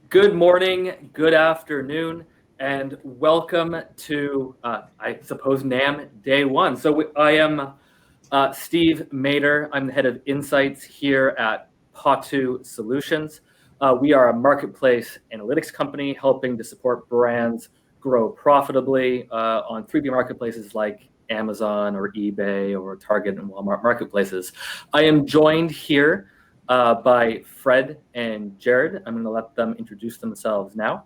Good morning, good afternoon, and welcome to, I suppose, NAMM Day 1. So I am Steve Mader. I'm the head of insights here at POTOO Solutions. We are a marketplace analytics company helping to support brands grow profitably on 3P marketplaces like Amazon or eBay or Target and Walmart marketplaces. I am joined here by Fred and Jared. I'm going to let them introduce themselves now.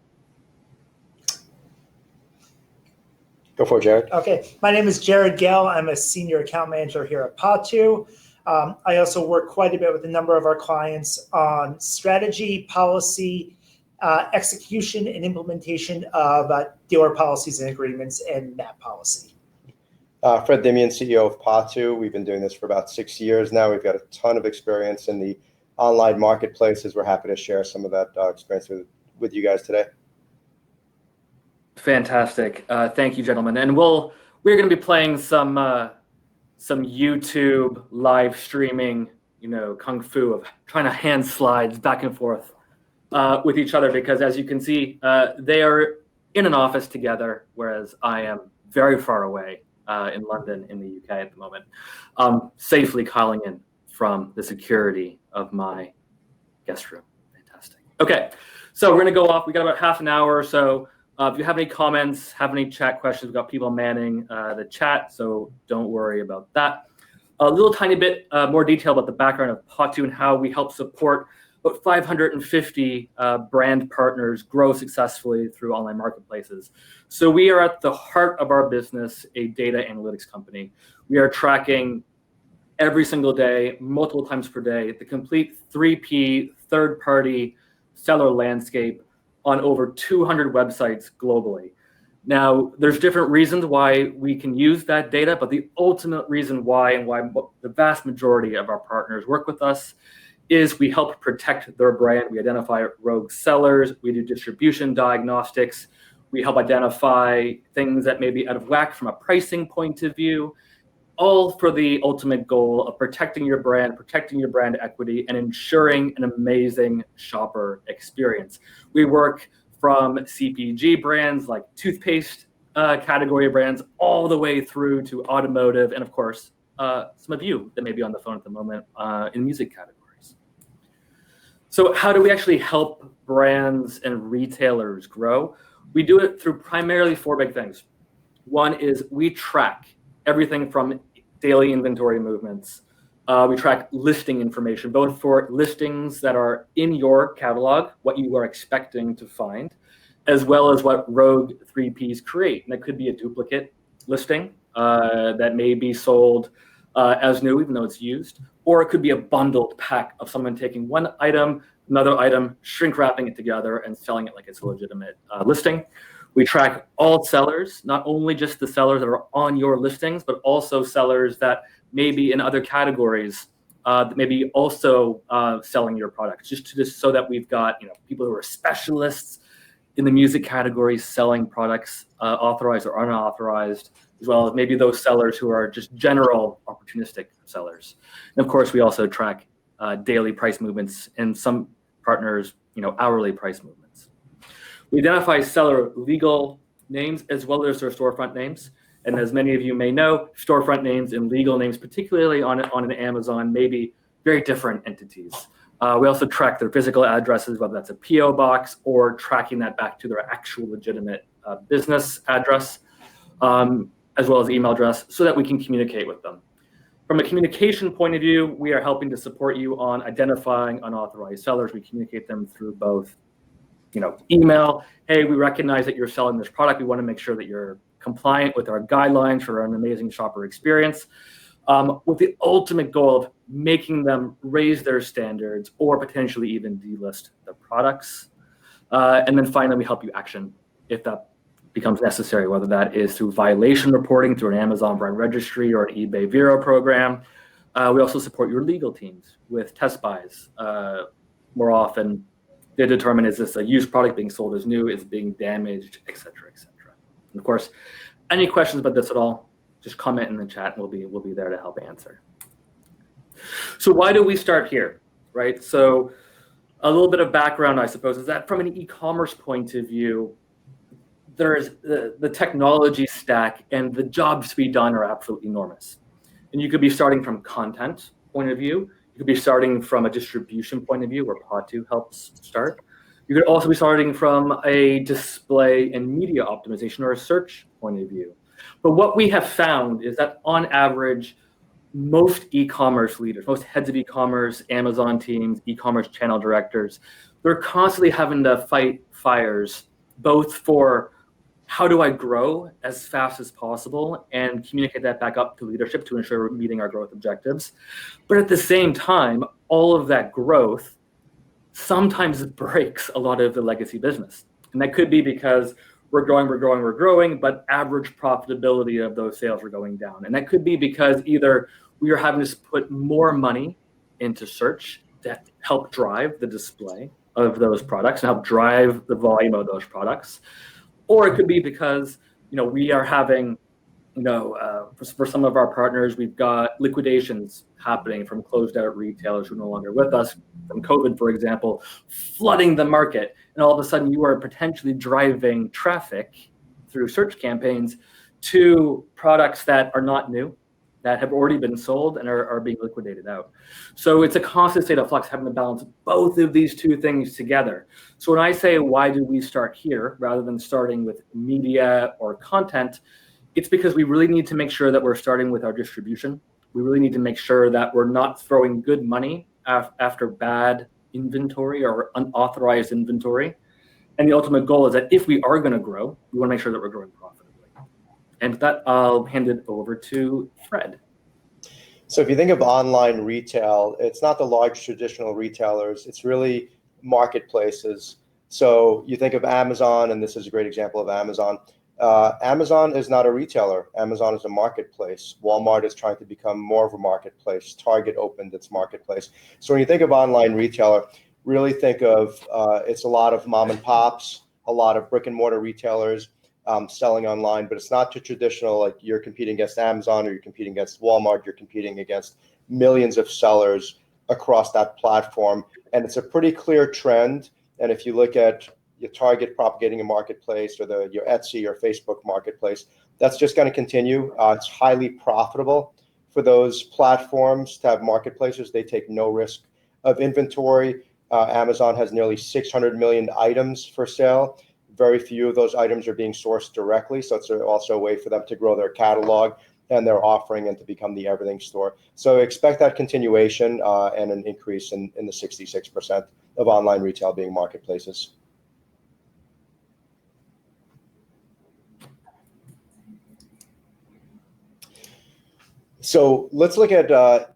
Go for it, Jared. Okay, my name is Jared Gale. I'm a senior account manager here at POTOO. I also work quite a bit with a number of our clients on strategy, policy, execution, and implementation of dealer policies and agreements and NAMM policy. Fred Dimian, CEO of POTOO. We've been doing this for about 6 years now. We've got a ton of experience in the online marketplaces. We're happy to share some of that experience with you guys today. Fantastic. Thank you, gentlemen. And we're going to be playing some YouTube live streaming, kung fu of trying to hand slides back and forth with each other, because as you can see, they are in an office together, whereas I am very far away in London in the UK at the moment, safely calling in from the security of my guest room. Fantastic. Okay, so we're going to go off. We got about half an hour or so. If you have any comments, have any chat questions, we've got people manning the chat, so don't worry about that. A little tiny bit more detail about the background of POTOO and how we help support about 550 brand partners grow successfully through online marketplaces. So we are at the heart of our business, a data analytics company. We are tracking every single day, multiple times per day, the complete 3P third-party seller landscape on over 200 websites globally. Now, there's different reasons why we can use that data, but the ultimate reason why and why the vast majority of our partners work with us is we help protect their brand. We identify rogue sellers. We do distribution diagnostics. We help identify things that may be out of whack from a pricing point of view, all for the ultimate goal of protecting your brand equity, and ensuring an amazing shopper experience. We work from CPG brands like toothpaste category brands all the way through to automotive, and of course, some of you that may be on the phone at the moment in music categories. So how do we actually help brands and retailers grow? We do it through primarily 4 big things. One is we track everything from daily inventory movements. We track listing information, both for listings that are in your catalog, what you are expecting to find, as well as what rogue 3Ps create. And that could be a duplicate listing that may be sold as new, even though it's used, or it could be a bundled pack of someone taking one item, another item, shrink wrapping it together and selling it like it's a legitimate listing. We track all sellers, not only just the sellers that are on your listings, but also sellers that may be in other categories that may be also selling your products, just so that we've got people who are specialists in the music category selling products, authorized or unauthorized, as well as maybe those sellers who are just general opportunistic sellers. And of course, we also track daily price movements and some partners, hourly price movements. We identify seller legal names as well as their storefront names. And as many of you may know, storefront names and legal names, particularly on an Amazon, may be very different entities. We also track their physical addresses, whether that's a PO box or tracking that back to their actual legitimate business address, as well as email address, so that we can communicate with them. From a communication point of view, we are helping to support you on identifying unauthorized sellers. We communicate them through both email. Hey, we recognize that you're selling this product. We want to make sure that you're compliant with our guidelines for an amazing shopper experience, with the ultimate goal of making them raise their standards or potentially even delist the products. And then finally, we help you action if that becomes necessary, whether that is through violation reporting through an Amazon brand registry or an eBay Vero program. We also support your legal teams with test buys. More often, they determine, is this a used product being sold as new, is it being damaged, et cetera, et cetera. And of course, any questions about this at all, just comment in the chat and we'll be there to help answer. So why do we start here, right? So A little bit of background, I suppose, is that from an e-commerce point of view, there's the technology stack and the jobs to be done are absolutely enormous. And you could be starting from content point of view. You could be starting from a distribution point of view where POTOO helps start. You could also be starting from a display and media optimization or a search point of view. But what we have found is that on average, most e-commerce leaders, most heads of e-commerce, Amazon teams, e-commerce channel directors, they're constantly having to fight fires, both for how do I grow as fast as possible and communicate that back up to leadership to ensure we're meeting our growth objectives. But at the same time, all of that growth sometimes breaks a lot of the legacy business. And that could be because we're growing, but average profitability of those sales are going down. And that could be because either we are having to put more money into search to help drive the display of those products and help drive the volume of those products. Or it could be because, we are having, for some of our partners, we've got liquidations happening from closed out retailers who are no longer with us, from COVID, for example, flooding the market. And all of a sudden you are potentially driving traffic through search campaigns to products that are not new, that have already been sold and are being liquidated out. So it's a constant state of flux, having to balance both of these two things together. So when I say, why do we start here rather than starting with media or content, it's because we really need to make sure that we're starting with our distribution. We really need to make sure that we're not throwing good money after bad inventory or unauthorized inventory. And the ultimate goal is that if we are going to grow, we want to make sure that we're growing profitably. And with that, I'll hand it over to Fred. So if you think of online retail, it's not the large traditional retailers, it's really marketplaces. So you think of Amazon, and this is a great example of Amazon. Amazon is not a retailer. Amazon is a marketplace. Walmart is trying to become more of a marketplace. Target opened its marketplace. So when you think of online retailer, really think of it's a lot of mom and pops, a lot of brick and mortar retailers selling online, but it's not too traditional, like you're competing against Amazon or you're competing against Walmart, you're competing against millions of sellers across that platform. And it's a pretty clear trend. And if you look at your Target propagating a marketplace or your Etsy or Facebook marketplace, that's just going to continue. It's highly profitable for those platforms to have marketplaces. They take no risk of inventory. Amazon has nearly 600 million items for sale. Very few of those items are being sourced directly. So it's also a way for them to grow their catalog and their offering and to become the everything store. So expect that continuation and an increase in the 66% of online retail being marketplaces. So let's look at,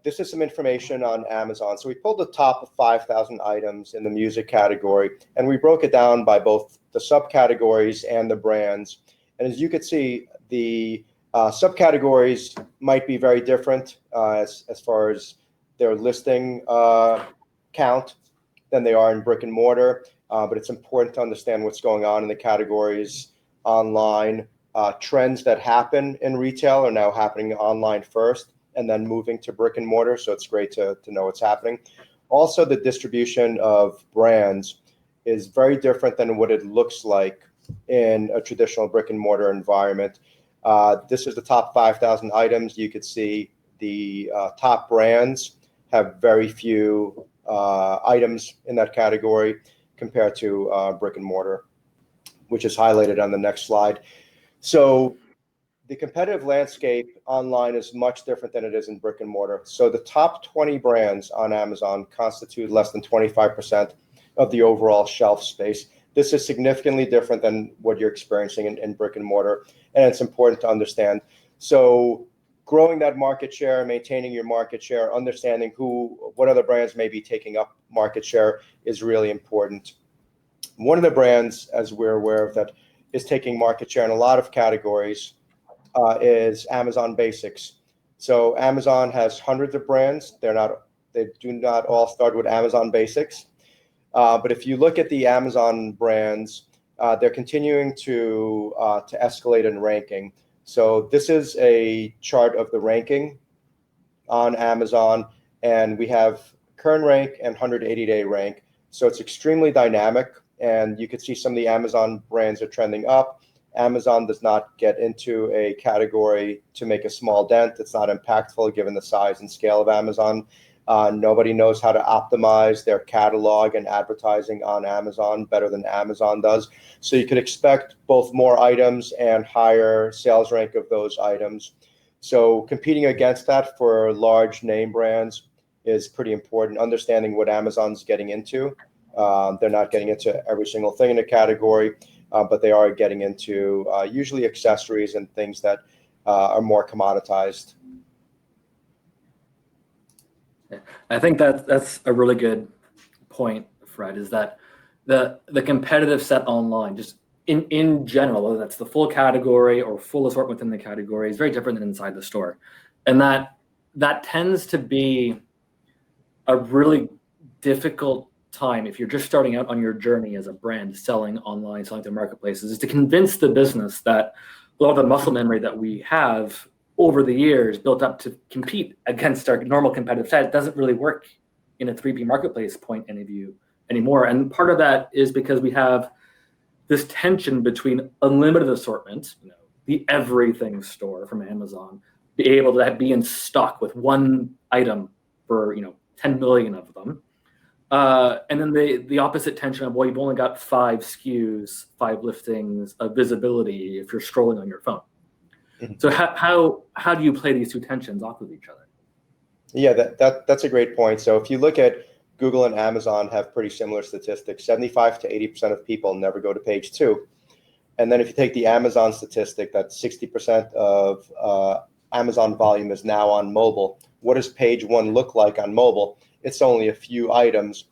this is some information on Amazon. So we pulled the top 5,000 items in the music category, and we broke it down by both the subcategories and the brands. And as you can see, the subcategories might be very different as far as their listing count than they are in brick and mortar. But it's important to understand what's going on in the categories online. Trends that happen in retail are now happening online first and then moving to brick and mortar. So it's great to know what's happening. Also, the distribution of brands is very different than what it looks like in a traditional brick and mortar environment. This is the top 5,000 items. You could see the top brands have very few items in that category compared to brick and mortar, which is highlighted on the next slide. So the competitive landscape online is much different than it is in brick and mortar. So the top 20 brands on Amazon constitute less than 25% of the overall shelf space. This is significantly different than what you're experiencing in brick and mortar, and it's important to understand. So growing that market share, maintaining your market share, understanding what other brands may be taking up market share is really important. One of the brands, as we're aware of, that is taking market share in a lot of categories is Amazon Basics. So Amazon has hundreds of brands. They do not all start with Amazon Basics. But if you look at the Amazon brands, they're continuing to escalate in ranking. So this is a chart of the ranking on Amazon, and we have current rank and 180-day rank. So it's extremely dynamic, and you could see some of the Amazon brands are trending up. Amazon does not get into a category to make a small dent. It's not impactful given the size and scale of Amazon. Nobody knows how to optimize their catalog and advertising on Amazon better than Amazon does. So you could expect both more items and higher sales rank of those items. So competing against that for large name brands is pretty important. Understanding what Amazon's getting into. They're not getting into every single thing in a category, but they are getting into usually accessories and things that are more commoditized. I think that's a really good point, Fred, is that the competitive set online, just in general, whether that's the full category or full assortment within the category, is very different than inside the store. And that tends to be a really difficult time if you're just starting out on your journey as a brand selling online, selling to marketplaces, is to convince the business that a lot of the muscle memory that we have over the years built up to compete against our normal competitive set doesn't really work in a 3P marketplace point of view anymore. And part of that is because we have this tension between unlimited assortment, the everything store from Amazon, be able to be in stock with one item for 10 million of them. And then the opposite tension of, well, you've only got 5 SKUs, 5 listings of visibility if you're scrolling on your phone. So how do you play these two tensions off of each other? Yeah, that's a great point. So if you look at Google and Amazon have pretty similar statistics. 75 to 80% of people never go to page 2. And then if you take the Amazon statistic, that 60% of Amazon volume is now on mobile. What does page 1 look like on mobile? It's only a few items.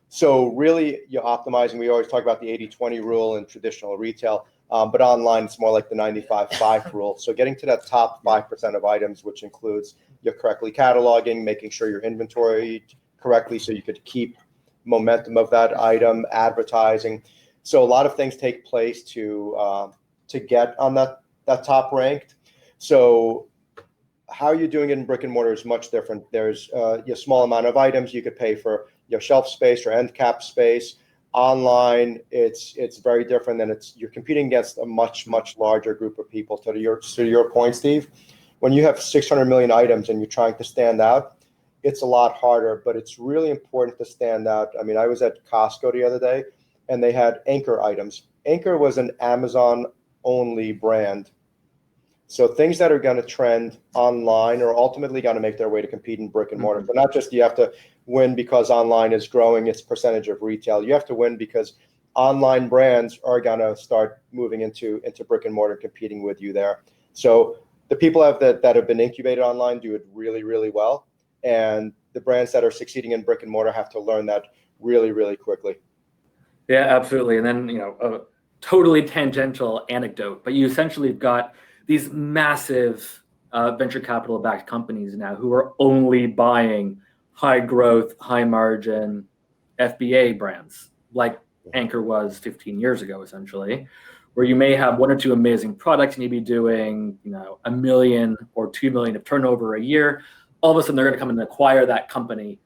So really, you're optimizing. We always talk about the 80-20 rule in traditional retail, but online, it's more like the 95-5 rule. So getting to that top 5% of items, which includes you're correctly cataloging, making sure you're inventory correctly so you could keep momentum of that item, advertising. So a lot of things take place to get on that top ranked. So how you're doing it in brick and mortar is much different. There's a small amount of items you could pay for your shelf space or end cap space. Online, it's very different, and you're competing against a much larger group of people. To your point, Steve, when you have 600 million items and you're trying to stand out, it's a lot harder. But it's really important to stand out. I mean, I was at Costco the other day, and they had Anchor items. Anchor was an Amazon-only brand. So things that are going to trend online are ultimately going to make their way to compete in brick and mortar. But not just you have to win because online is growing its percentage of retail. You have to win because online brands are going to start moving into brick and mortar, competing with you there. So the people that have been incubated online do it really well. And the brands that are succeeding in brick and mortar have to learn that really quickly. Yeah, absolutely. And then, a totally tangential anecdote, but you essentially have got these massive venture capital backed companies now who are only buying high growth, high margin FBA brands like Anchor was 15 years ago, essentially, where you may have 1 or 2 amazing products and you'd be doing, $1 million or $2 million of turnover a year. All of a sudden, they're going to come and acquire that company,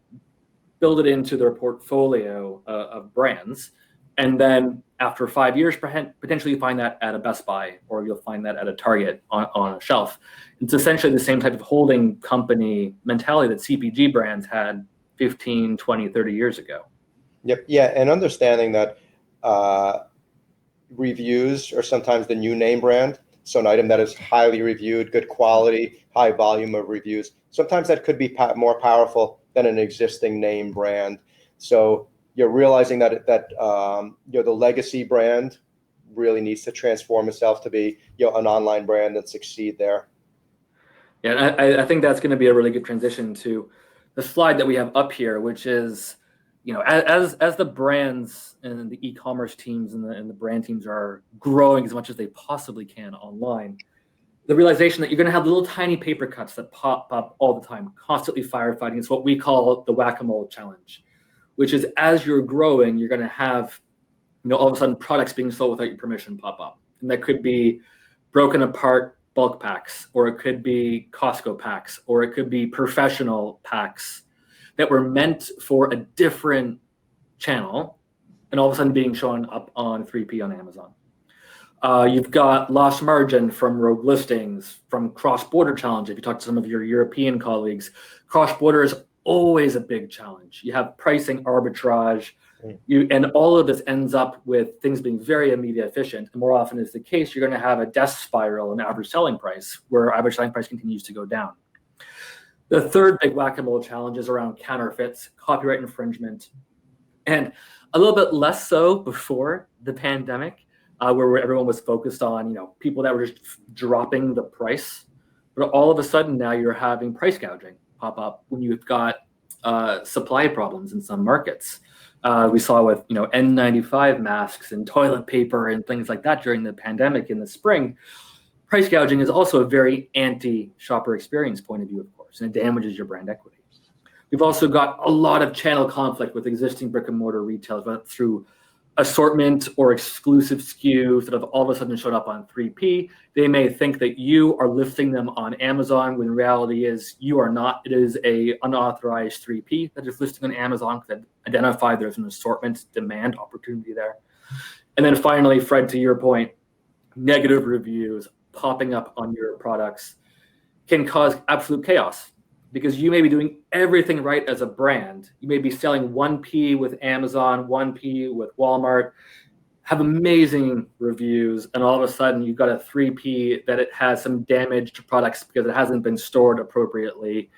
build it into their portfolio of brands. And then after 5 years, potentially you find that at a Best Buy, or you'll find that at a Target on a shelf. It's essentially the same type of holding company mentality that CPG brands had 15, 20, 30 years ago. Yep. Yeah. And understanding that reviews are sometimes the new name brand. So an item that is highly reviewed, good quality, high volume of reviews, sometimes that could be more powerful than an existing name brand. So you're realizing that the legacy brand really needs to transform itself to be an online brand and succeed there. Yeah, I think that's going to be a really good transition to the slide that we have up here, which is, as the brands and the e-commerce teams and the brand teams are growing as much as they possibly can online, the realization that you're going to have little tiny paper cuts that pop up all the time, constantly firefighting. It's what we call the whack-a-mole challenge, which is as you're growing, you're going to have, all of a sudden products being sold without your permission pop up. And that could be broken apart bulk packs, or it could be Costco packs, or it could be professional packs that were meant for a different channel and all of a sudden being shown up on 3P on Amazon. You've got lost margin from rogue listings, from cross-border challenge. If you talk to some of your European colleagues, cross-border is always a big challenge. You have pricing arbitrage, and all of this ends up with things being very immediate efficient. And more often is the case, you're going to have a death spiral in average selling price, where average selling price continues to go down. The third big whack-a-mole challenge is around counterfeits, copyright infringement, and a little bit less so before the pandemic, where everyone was focused on, people that were just dropping the price. But all of a sudden now you're having price gouging pop up when you've got supply problems in some markets. We saw with N95 masks and toilet paper and things like that during the pandemic in the spring. Price gouging is also a very anti-shopper experience point of view, of course, and it damages your brand equity. We've also got a lot of channel conflict with existing brick and mortar retailers, whether through assortment or exclusive SKUs that have all of a sudden showed up on 3P. They may think that you are listing them on Amazon, when reality is you are not. It is a unauthorized 3P that is listing on Amazon that identified there's an assortment demand opportunity there. And then finally, Fred, to your point, negative reviews popping up on your products can cause absolute chaos, because you may be doing everything right as a brand. You may be selling 1P with Amazon, 1P with Walmart, have amazing reviews, and all of a sudden you've got a 3P that it has some damaged products because it hasn't been stored appropriately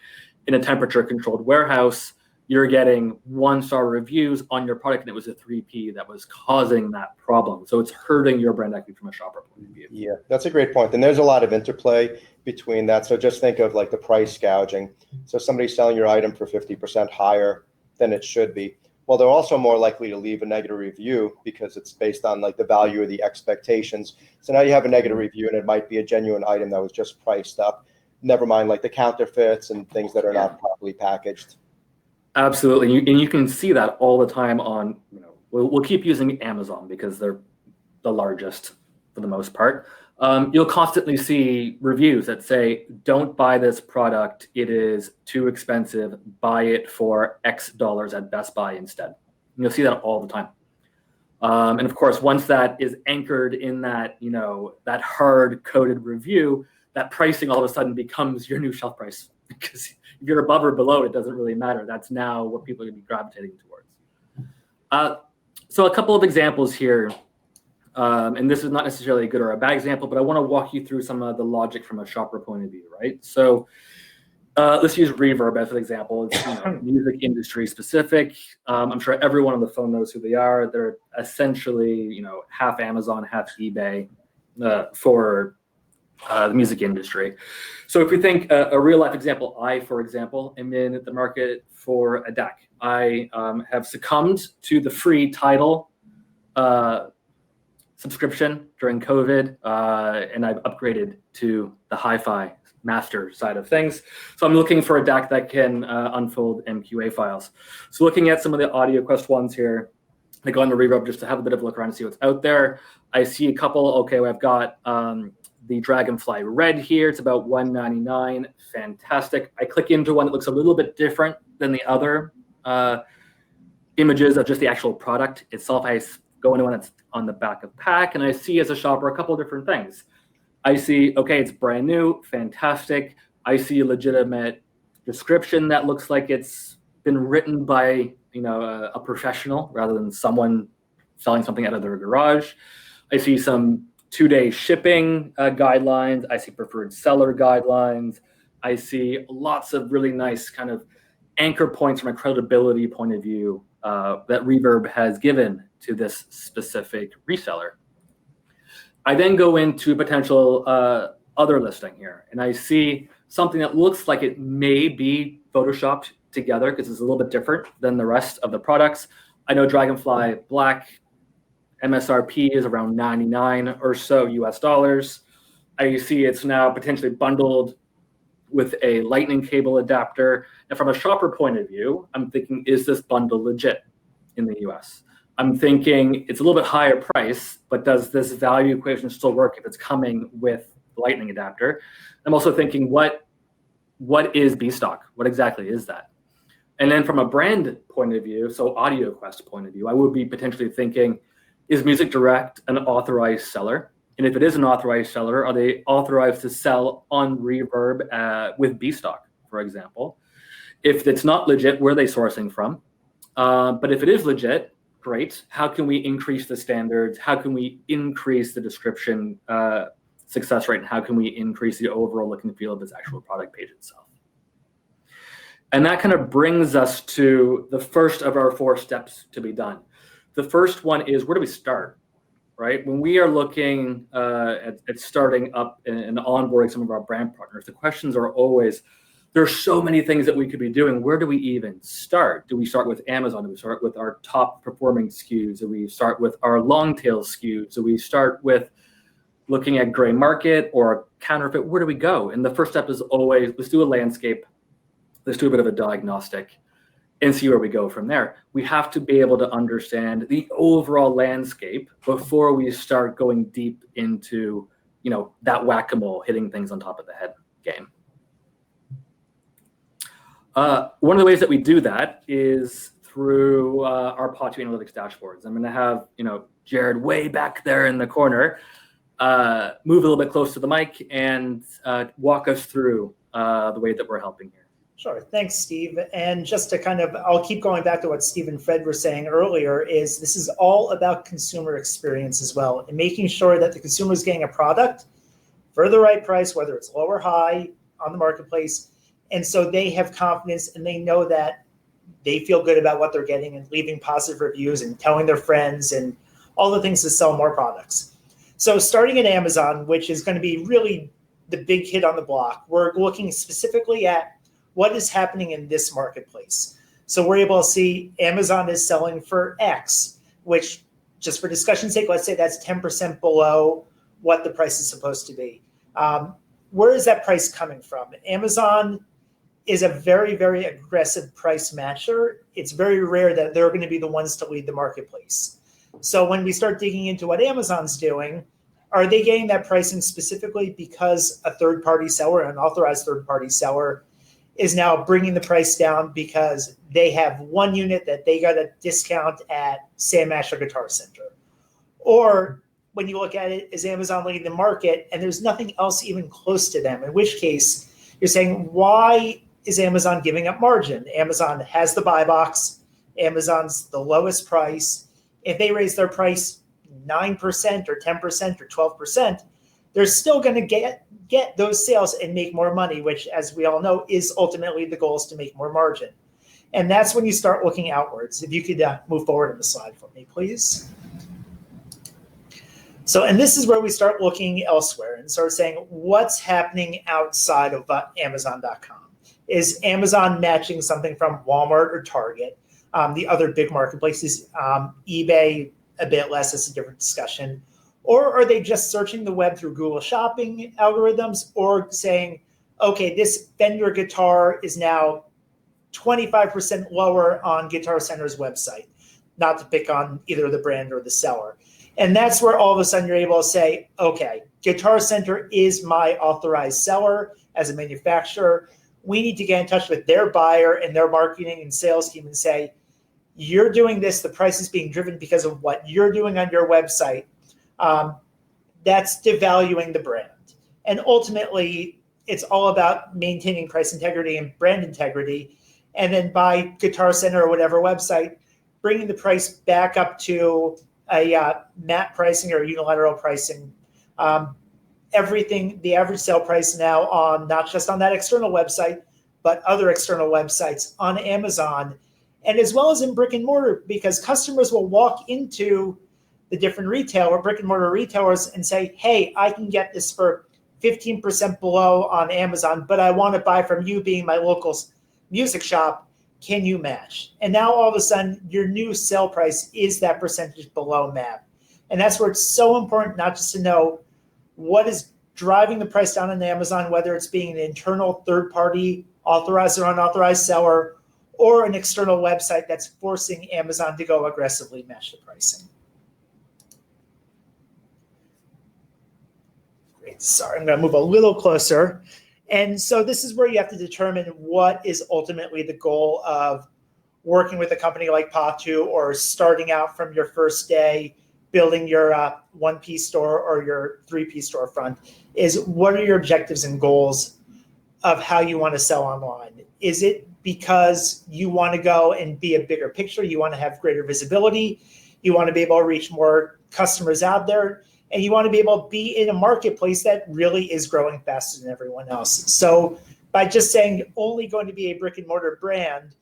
in a temperature-controlled warehouse. You're getting 1-star reviews on your product, and it was a 3P that was causing that problem. So it's hurting your brand equity from a shopper point of view. Yeah, that's a great point. And there's a lot of interplay between that. So just think of like the price gouging. So somebody's selling your item for 50% higher than it should be. Well, they're also more likely to leave a negative review because it's based on like the value of the expectations. So now you have a negative review, and it might be a genuine item that was just priced up. Never mind like the counterfeits and things that are not properly packaged. Absolutely, and you can see that all the time on, we'll keep using Amazon because they're the largest for the most part. You'll constantly see reviews that say, don't buy this product, it is too expensive, buy it for X dollars at Best Buy instead. And you'll see that all the time. And of course, once that is anchored in that, that hard-coded review, that pricing all of a sudden becomes your new shelf price, because if you're above or below, it doesn't really matter. That's now what people are going to be gravitating towards. So a couple of examples here, and this is not necessarily a good or a bad example, but I want to walk you through some of the logic from a shopper point of view, right? So let's use Reverb as an example. It's music industry specific. I'm sure everyone on the phone knows who they are. They're essentially, half Amazon, half eBay for the music industry. So if we think a real life example, for example, am in the market for a DAC. I have succumbed to the free Tidal subscription during COVID, and I've upgraded to the hi-fi master side of things. So I'm looking for a DAC that can unfold MQA files. So looking at some of the AudioQuest ones here, I go on the Reverb just to have a bit of a look around and see what's out there. I see a couple. Okay, I've got the Dragonfly Red here. It's about $199. Fantastic. I click into one that looks a little bit different than the other images of just the actual product itself. I go into one that's on the back of pack, and I see as a shopper a couple of different things. I see, okay, it's brand new, fantastic. I see a legitimate description that looks like it's been written by a professional rather than someone selling something out of their garage. I see some 2-day shipping guidelines. I see preferred seller guidelines. I see lots of really nice kind of anchor points from a credibility point of view that Reverb has given to this specific reseller. I then go into potential other listing here, and I see something that looks like it may be photoshopped together because it's a little bit different than the rest of the products. I know Dragonfly Black MSRP is around 99 or so US dollars. I see it's now potentially bundled with a lightning cable adapter. And from a shopper point of view, I'm thinking, is this bundle legit in the US? I'm thinking it's a little bit higher price, but does this value equation still work if it's coming with the lightning adapter? I'm also thinking, what is B stock? What exactly is that? And then from a brand point of view, so AudioQuest point of view, I would be potentially thinking, is Music Direct an authorized seller? And if it is an authorized seller, are they authorized to sell on Reverb with B-Stock, for example? If it's not legit, where are they sourcing from? But if it is legit, great. How can we increase the standards? How can we increase the description success rate? And how can we increase the overall look and feel of this actual product page itself? And that kind of brings us to the first of our 4 steps to be done. The first one is, where do we start, right? When we are looking at starting up and onboarding some of our brand partners, the questions are always, there's so many things that we could be doing. Where do we even start? Do we start with Amazon? Do we start with our top performing SKUs? Do we start with our long tail SKUs? Do we start with looking at gray market or counterfeit? Where do we go? And the first step is always, let's do a landscape. Let's do a bit of a diagnostic and see where we go from there. We have to be able to understand the overall landscape before we start going deep into, that whack-a-mole, hitting things on top of the head game. One of the ways that we do that is through our POTOO analytics dashboards. I'm going to have, Jared way back there in the corner move a little bit close to the mic and walk us through the way that we're helping here. Sure. Thanks, Steve. And just to I'll keep going back to what Steve and Fred were saying earlier, is this is all about consumer experience as well, and making sure that the consumer is getting a product for the right price, whether it's low or high on the marketplace. And so they have confidence and they know that they feel good about what they're getting and leaving positive reviews and telling their friends and all the things to sell more products. So starting at Amazon, which is going to be really the big hit on the block, we're looking specifically at what is happening in this marketplace. So we're able to see Amazon is selling for X, which, just for discussion's sake, let's say that's 10% below what the price is supposed to be. Where is that price coming from? Amazon is a very, very aggressive price matcher. It's very rare that they're going to be the ones to lead the marketplace. So when we start digging into what Amazon's doing, are they getting that pricing specifically because a third-party seller, an authorized third-party seller, is now bringing the price down because they have one unit that they got a discount at Sam Asher Guitar Center? Or when you look at it, is Amazon leading the market and there's nothing else even close to them? In which case, you're saying, why is Amazon giving up margin? Amazon has the buy box. Amazon's the lowest price. If they raise their price 9% or 10% or 12%, they're still going to get those sales and make more money, which, as we all know, is ultimately the goal, is to make more margin. And that's when you start looking outwards. If you could move forward on the slide for me, please. So, and this is where we start looking elsewhere and start saying, what's happening outside of Amazon.com? Is Amazon matching something from Walmart or Target? The other big marketplaces, eBay, a bit less, it's a different discussion. Or are they just searching the web through Google Shopping algorithms, or saying, okay, this Fender guitar is now 25% lower on Guitar Center's website, not to pick on either the brand or the seller. And that's where all of a sudden you're able to say, okay, Guitar Center is my authorized seller as a manufacturer. We need to get in touch with their buyer and their marketing and sales team and say, you're doing this, the price is being driven because of what you're doing on your website. That's devaluing the brand. And ultimately, it's all about maintaining price integrity and brand integrity. And then by Guitar Center or whatever website, bringing the price back up to a MAP pricing or unilateral pricing. Everything, the average sale price now on, not just on that external website, but other external websites on Amazon, and as well as in brick and mortar, because customers will walk into the different brick and mortar retailers and say, hey, I can get this for 15% below on Amazon, but I want to buy from you being my local music shop. Can you match? And now all of a sudden, your new sale price is that percentage below MAP. And that's where it's so important not just to know what is driving the price down on Amazon, whether it's being an internal third-party authorized or unauthorized seller, or an external website that's forcing Amazon to go aggressively match the pricing. Great. Sorry, I'm going to move a little closer. And so this is where you have to determine what is ultimately the goal of working with a company like POTOO, or starting out from your first day building your 1P store or your 3P storefront. Is what are your objectives and goals of how you want to sell online? Is it because you want to go and be a bigger picture? You want to have greater visibility? You want to be able to reach more customers out there? And you want to be able to be in a marketplace that really is growing faster than everyone else. So by just saying only going to be a brick and mortar brand,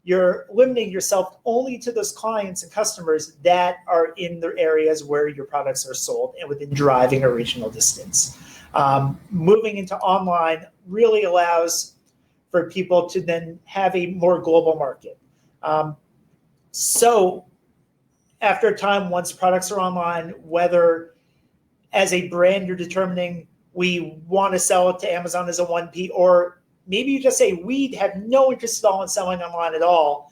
you're limiting yourself only to those clients and customers that are in the areas where your products are sold and within driving a regional distance. Moving into online really allows for people to then have a more global market. So after a time, once products are online, whether as a brand you're determining we want to sell it to Amazon as a 1P, or maybe you just say we have no interest at all in selling online at all.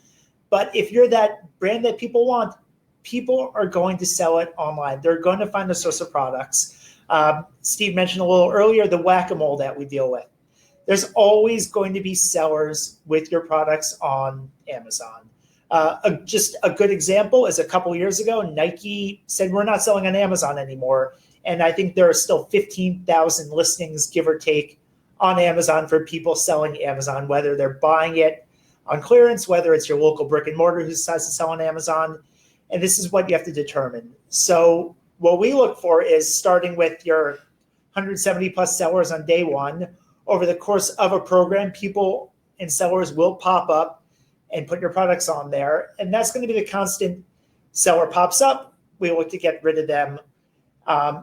But if you're that brand that people want, people are going to sell it online. They're going to find a source of products. Steve mentioned a little earlier the whack-a-mole that we deal with. There's always going to be sellers with your products on Amazon. Just a good example is a couple years ago, Nike said we're not selling on Amazon anymore. And I think there are still 15,000 listings, give or take, on Amazon for people selling Amazon, whether they're buying it on clearance, whether it's your local brick and mortar who decides to sell on Amazon. And this is what you have to determine. So what we look for is starting with your 170 plus sellers on day one. Over the course of a program, people and sellers will pop up and put your products on there. And that's going to be the constant. Seller pops up, we look to get rid of them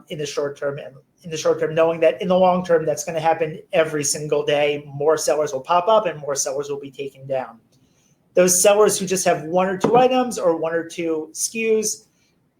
in the short term, and in the short term, knowing that in the long term, that's going to happen every single day. More sellers will pop up and more sellers will be taken down. Those sellers who just have one or two items or one or two SKUs,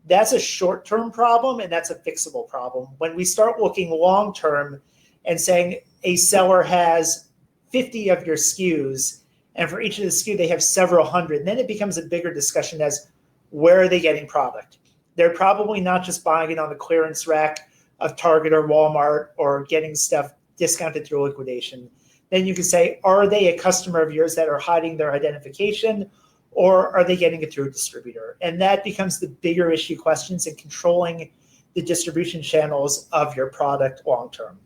that's a short-term problem and that's a fixable problem. When we start looking long-term and saying a seller has 50 of your SKUs, and for each of the SKU, they have several hundred, then it becomes a bigger discussion as where are they getting product? They're probably not just buying it on the clearance rack of Target or Walmart or getting stuff discounted through liquidation. Then you can say, are they a customer of yours that are hiding their identification, or are they getting it through a distributor? And that becomes the bigger issue questions in controlling the distribution channels of your product long-term.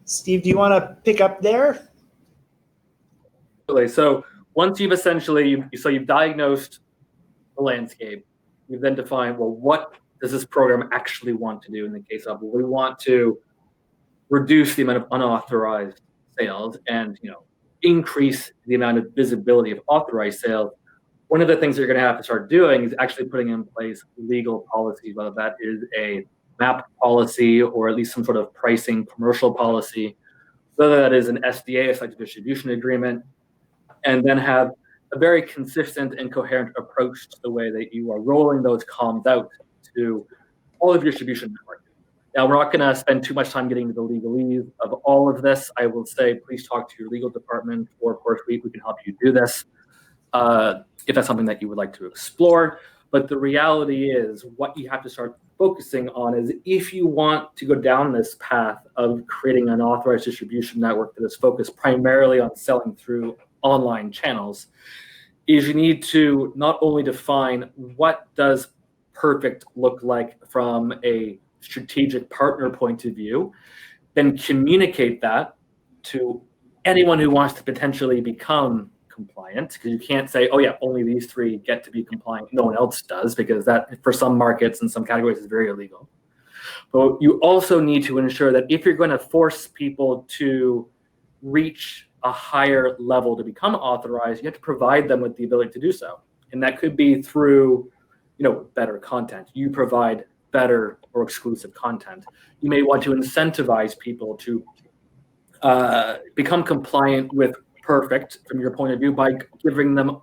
Steve, do you want to pick up there? So once you've essentially, you've diagnosed the landscape, you then define, well, what does this program actually want to do in the case of, well, we want to reduce the amount of unauthorized sales and increase the amount of visibility of authorized sales. One of the things you're going to have to start doing is actually putting in place legal policies, whether that is a MAP policy or at least some sort of pricing commercial policy, whether that is an SDA, a site distribution agreement, and then have a very consistent and coherent approach to the way that you are rolling those comms out to all of your distribution network. Now, we're not going to spend too much time getting into the legalese of all of this. I will say, please talk to your legal department, or of course, we can help you do this if that's something that you would like to explore. But the reality is, what you have to start focusing on is, if you want to go down this path of creating an authorized distribution network that is focused primarily on selling through online channels, is you need to not only define what does perfect look like from a strategic partner point of view, then communicate that to anyone who wants to potentially become compliant, because you can't say, oh yeah, only these three get to be compliant, no one else does, because that for some markets and some categories is very illegal. But you also need to ensure that if you're going to force people to reach a higher level to become authorized, you have to provide them with the ability to do so. And that could be through, better content. You provide better or exclusive content. You may want to incentivize people to become compliant with perfect from your point of view by giving them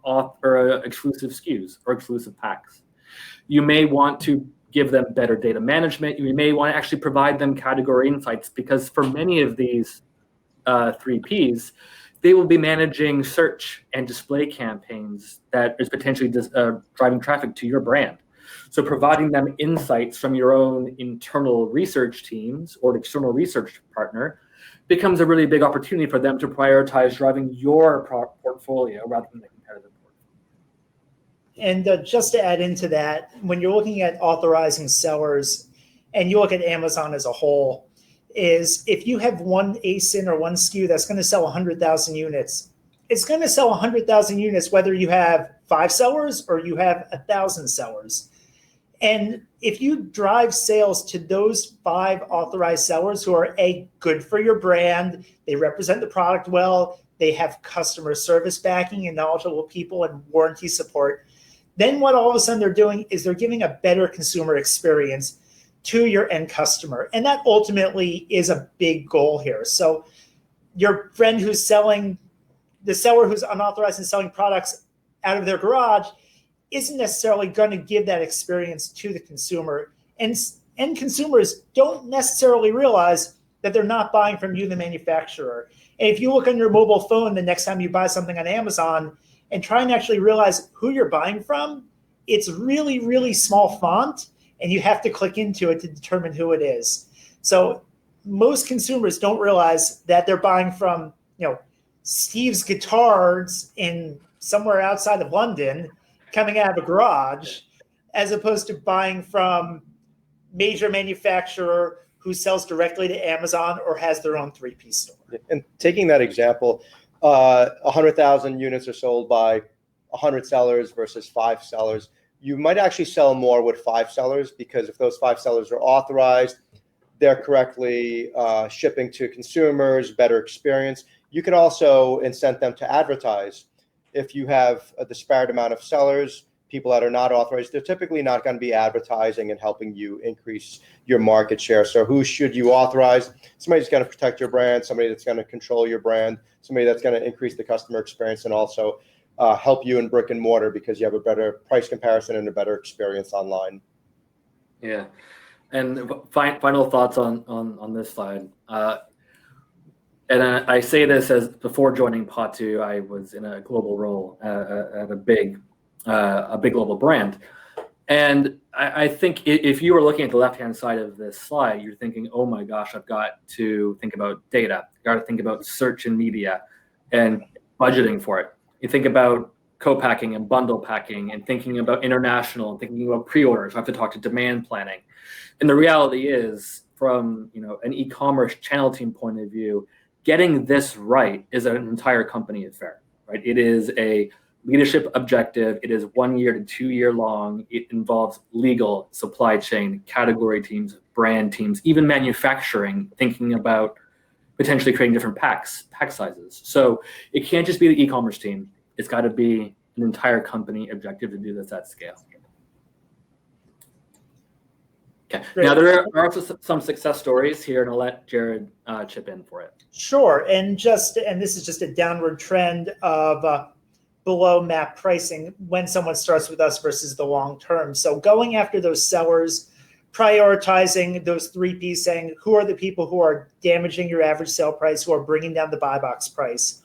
exclusive SKUs or exclusive packs. You may want to give them better data management. You may want to actually provide them category insights, because for many of these 3Ps, they will be managing search and display campaigns that is potentially driving traffic to your brand. So providing them insights from your own internal research teams or external research partner becomes a really big opportunity for them to prioritize driving your portfolio rather than the competitive portfolio. And just to add into that, when you're looking at authorizing sellers and you look at Amazon as a whole, is if you have one ASIN or one SKU that's going to sell 100,000 units, it's going to sell 100,000 units whether you have 5 sellers or you have 1,000 sellers. And if you drive sales to those 5 authorized sellers who are good for your brand, they represent the product well, they have customer service backing and knowledgeable people and warranty support, then what all of a sudden they're doing is they're giving a better consumer experience to your end customer. And that ultimately is a big goal here. So your friend who's selling, the seller who's unauthorized and selling products out of their garage isn't necessarily going to give that experience to the consumer. And consumers don't necessarily realize that they're not buying from you, the manufacturer. And if you look on your mobile phone the next time you buy something on Amazon and try and actually realize who you're buying from, it's really, really small font, and you have to click into it to determine who it is. So most consumers don't realize that they're buying from, Steve's Guitars in somewhere outside of London, coming out of a garage, as opposed to buying from major manufacturer who sells directly to Amazon or has their own 3-piece store. And taking that example, 100,000 units are sold by 100 sellers versus 5 sellers. You might actually sell more with 5 sellers because if those 5 sellers are authorized, they're correctly shipping to consumers, better experience. You can also incent them to advertise. If you have a disparate amount of sellers, people that are not authorized, they're typically not going to be advertising and helping you increase your market share. So who should you authorize? Somebody that's going to protect your brand, somebody that's going to control your brand, somebody that's going to increase the customer experience and also help you in brick and mortar because you have a better price comparison and a better experience online. Yeah. And final thoughts on this slide. And I say this as before joining POTOO, I was in a global role at a big global brand. And I think if you were looking at the left-hand side of this slide, you're thinking, oh my gosh, I've got to think about data. I've got to think about search and media and budgeting for it. You think about co-packing and bundle packing and thinking about international and thinking about pre-orders. I have to talk to demand planning. And the reality is, from an e-commerce channel team point of view, getting this right is an entire company affair, right? It is a leadership objective. It is 1 year to 2 year long. It involves legal, supply chain, category teams, brand teams, even manufacturing, thinking about potentially creating different pack sizes. So it can't just be the e-commerce team. It's got to be an entire company objective to do this at scale. Okay. Now there are also some success stories here, and I'll let Jared chip in for it. Sure, and this is just a downward trend of below map pricing when someone starts with us versus the long term. So going after those sellers, prioritizing those 3Ps, saying who are the people who are damaging your average sale price, who are bringing down the buy box price,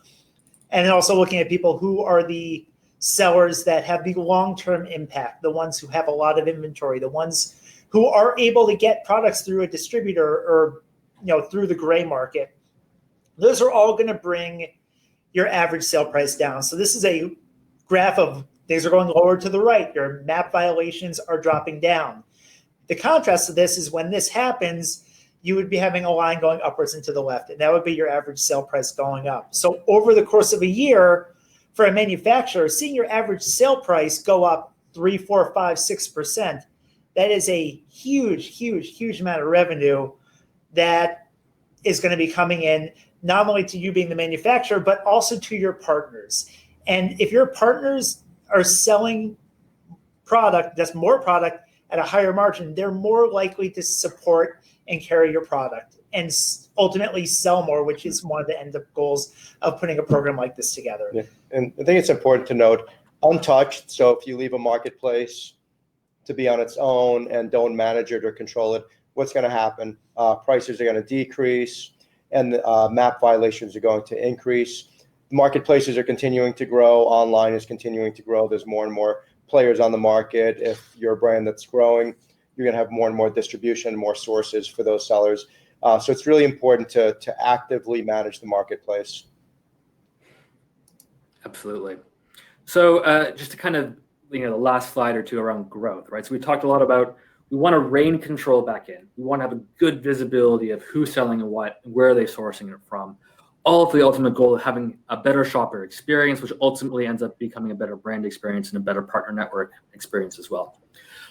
and then also looking at people who are the sellers that have the long-term impact, the ones who have a lot of inventory, the ones who are able to get products through a distributor or through the gray market. Those are all going to bring your average sale price down. So this is a graph of things are going lower to the right. Your map violations are dropping down. The contrast to this is when this happens, you would be having a line going upwards and to the left, and that would be your average sale price going up. So over the course of a year, for a manufacturer, seeing your average sale price go up 3, 4, 5, 6%, that is a huge, huge, huge amount of revenue that is going to be coming in, not only to you being the manufacturer, but also to your partners. And if your partners are selling product, that's more product at a higher margin, they're more likely to support and carry your product and ultimately sell more, which is one of the end goals of putting a program like this together. Yeah. And I think it's important to note, untouched. So if you leave a marketplace to be on its own and don't manage it or control it, what's going to happen? Prices are going to decrease and map violations are going to increase. Marketplaces are continuing to grow. Online is continuing to grow. There's more and more players on the market. If you're a brand that's growing, you're going to have more and more distribution, more sources for those sellers. So it's really important to actively manage the marketplace. Absolutely. So just to kind of, the last slide or two around growth, right? So we talked a lot about, we want to rein control back in. We want to have a good visibility of who's selling and what, and where are they sourcing it from. All for the ultimate goal of having a better shopper experience, which ultimately ends up becoming a better brand experience and a better partner network experience as well.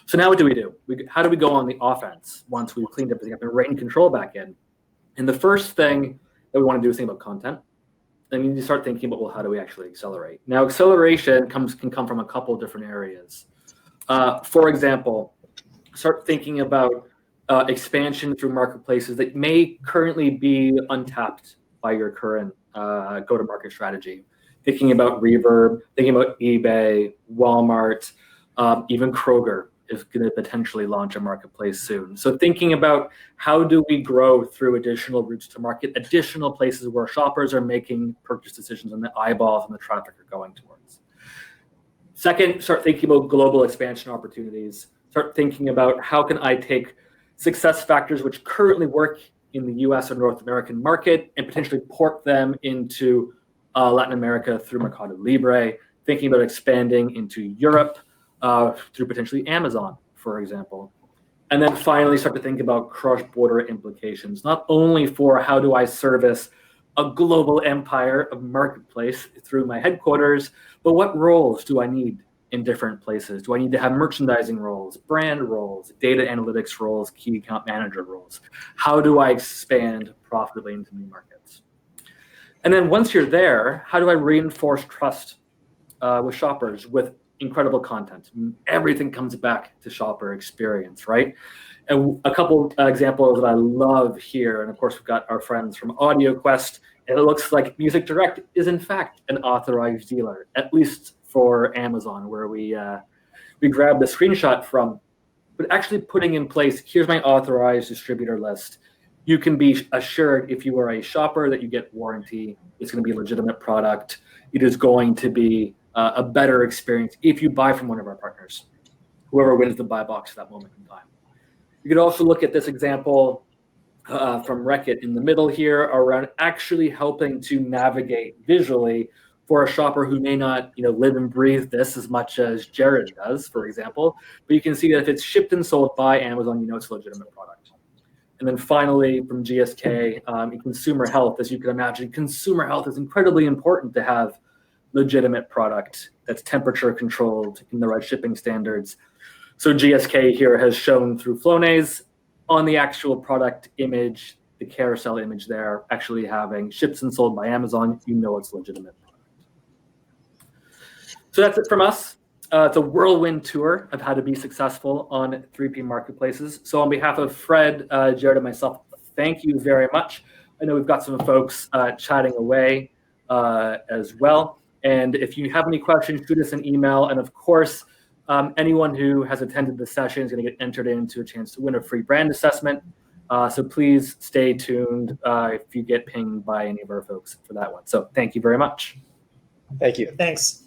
So now what do we do? How do we go on the offense once we've cleaned everything up and rein control back in? And the first thing that we want to do is think about content. And you start thinking about, well, how do we actually accelerate? Now, acceleration can come from a couple of different areas. For example, start thinking about expansion through marketplaces that may currently be untapped by your current go-to-market strategy. Thinking about Reverb, thinking about eBay, Walmart, even Kroger is going to potentially launch a marketplace soon. So thinking about how do we grow through additional routes to market, additional places where shoppers are making purchase decisions and the eyeballs and the traffic are going towards. Second, start thinking about global expansion opportunities. Start thinking about how can I take success factors which currently work in the US or North American market and potentially port them into Latin America through Mercado Libre, thinking about expanding into Europe through potentially Amazon, for example. And then finally start to think about cross-border implications, not only for how do I service a global empire of marketplace through my headquarters, but what roles do I need in different places? Do I need to have merchandising roles, brand roles, data analytics roles, key account manager roles? How do I expand profitably into new markets? And then once you're there, how do I reinforce trust with shoppers with incredible content? Everything comes back to shopper experience, right? And a couple examples that I love here, and of course we've got our friends from AudioQuest, and it looks like Music Direct is in fact an authorized dealer, at least for Amazon, where we grabbed the screenshot from, but actually putting in place, here's my authorized distributor list. You can be assured if you are a shopper that you get warranty, it's going to be a legitimate product. It is going to be a better experience if you buy from one of our partners, whoever wins the buy box at that moment in time. You could also look at this example from Reckitt in the middle here around actually helping to navigate visually for a shopper who may not live and breathe this as much as Jared does, for example. But you can see that if it's shipped and sold by Amazon, it's a legitimate product. And then finally, from GSK, in consumer health, as you can imagine, consumer health is incredibly important to have legitimate product that's temperature controlled in the right shipping standards. So GSK here has shown through Flonase on the actual product image, the carousel image there, actually having shipped and sold by Amazon, it's legitimate product. So that's it from us. It's a whirlwind tour of how to be successful on 3P marketplaces. So on behalf of Fred, Jared, and myself, thank you very much. I know we've got some folks chatting away as well. And if you have any questions, shoot us an email. And of course, anyone who has attended the session is going to get entered into a chance to win a free brand assessment. So please stay tuned if you get pinged by any of our folks for that one. So thank you very much. Thank you. Thanks.